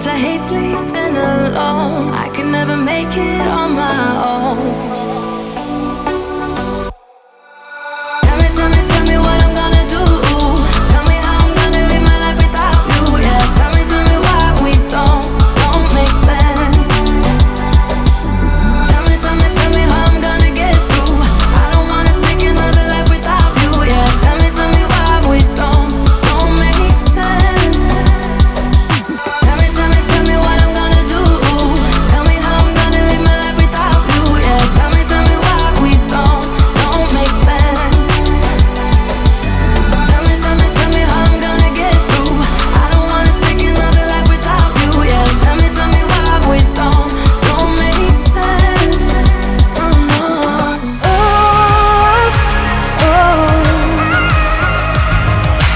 much I hate sleeping alone. I can never make it on my own. Tell me what I'm gonna do. Tell me how I'm gonna live my life without you. Yeah, tell me why we don't make sense. Tell me how I'm gonna get through. I don't wanna take another life without you. Yeah, tell me why we don't make sense. Tell me what I'm gonna do. Tell me how I'm gonna live my life without you. Yeah, tell me why we don't make sense. Tell me how I'm gonna get through. I don't wanna take another life without you. Yeah, tell me why we don't make sense. Oh no.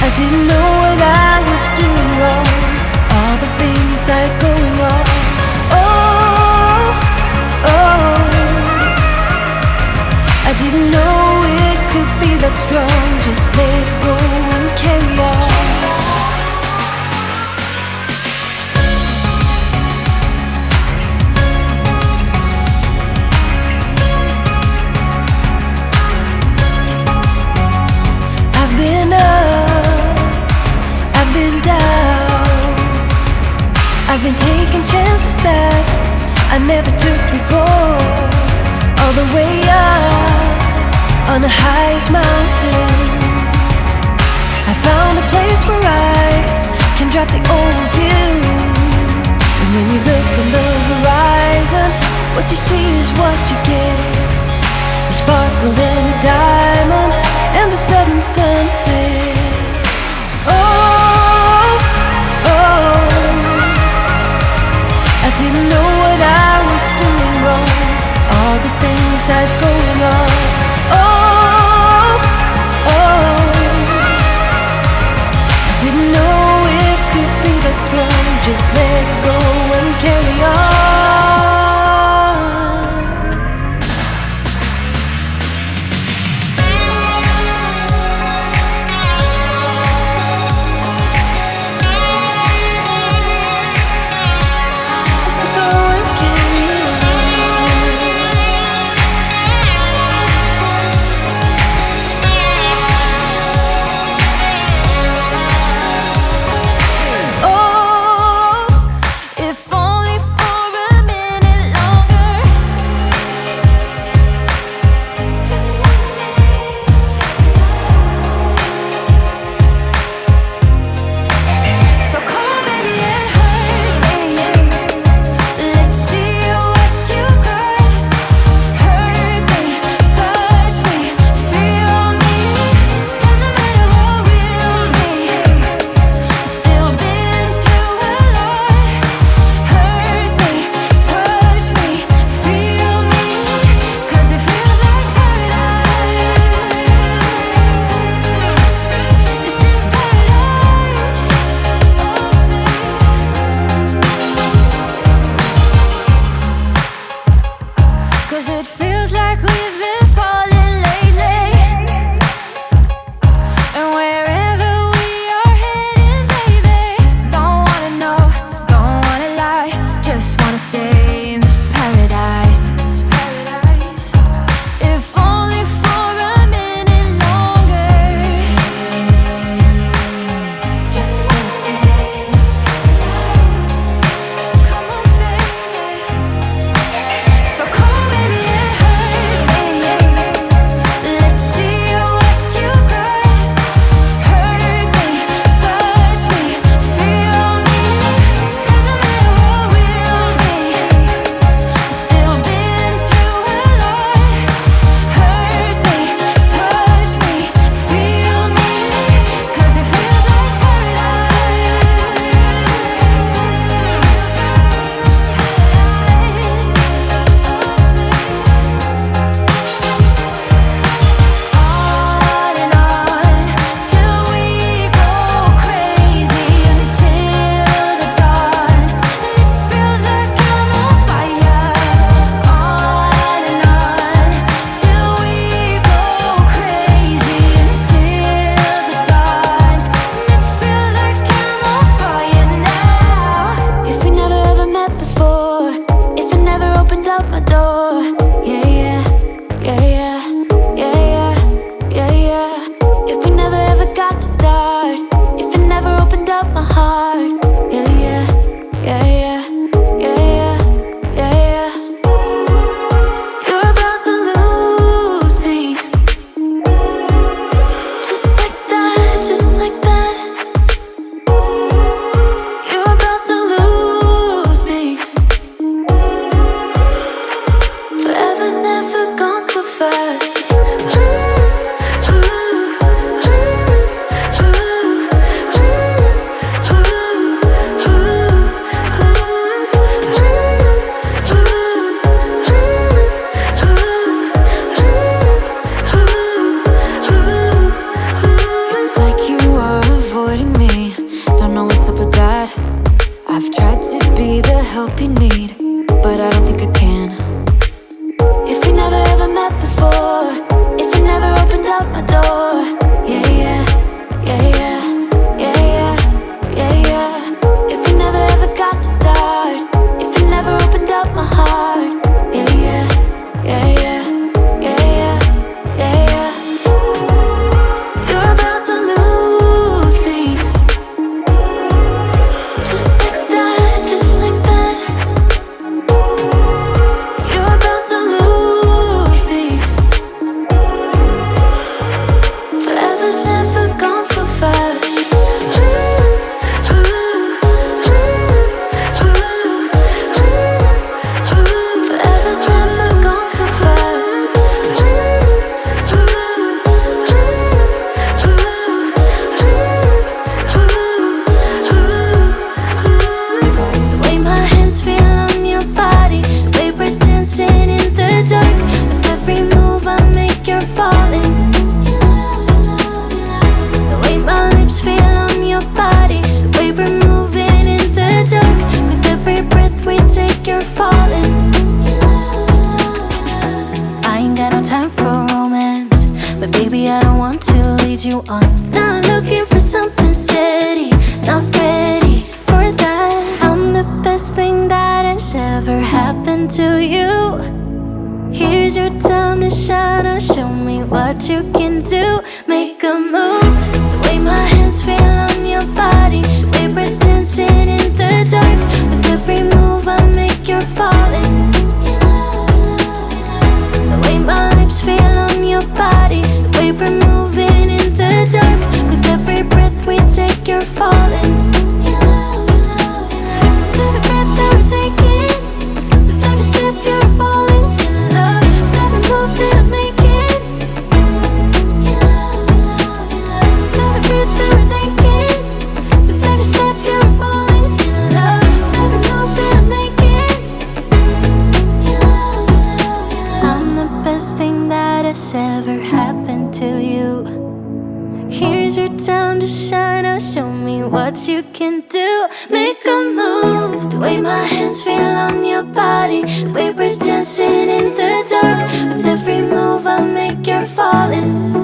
I didn't know what I was doing wrong. All the things I had going on. I didn't know it could be that strong. Just let it go and carry on. I've been up, I've been down. I've been taking chances that I never took before. All the way up on the highest mountain, I found a place where I can drop the old you. And when you look on the horizon, what you see is what you get. The sparkle and the diamond and the sudden sunset. I didn't know what I was doing wrong. All the things I'd going on. I didn't know it could be that strong. Just let it go and carry on. Just let go and carry on. Oh, if to be the help you need, but I don't think I can. If we never ever met before, if you never opened up my door, yeah, yeah, yeah, yeah, yeah, yeah, yeah, yeah. If we never ever got to start, if you never opened up my heart, yeah, yeah, yeah, yeah, yeah, yeah, yeah, yeah. You're about to lose me, just like that, just like that. You're about to lose me. Forever's never gone so fast. Forever's never gone so fast. The way my hands feel on your body, the way we're dancing in the dark. With every move I make, you're falling. The way my lips feel on your body, the way we're moving in the dark. With every breath we take, you're falling. I ain't got no time for romance, but baby I don't want to lead you on. Not looking for something steady, not ready for that. I'm the best thing that has ever happened to you. Here's your time to shine, now show me what you can do. Make a move. The way my hands feel on your body, the way we're dancing in the dark. With every move I make, you're falling. The way my lips feel on your body, the way we're moving in the dark. With every breath we take, you're falling. With every breath that we're taking, with every step you're falling in love. With every move that I'm making, with every breath that we're taking, with every step you're falling in love. With every move that I'm making, I'm the best thing that has ever happened to you. Here's your time to shine, now show me what you can do. Make a move. The way my hands feel on your body, the way we're dancing in the dark. With every move I make, you're falling.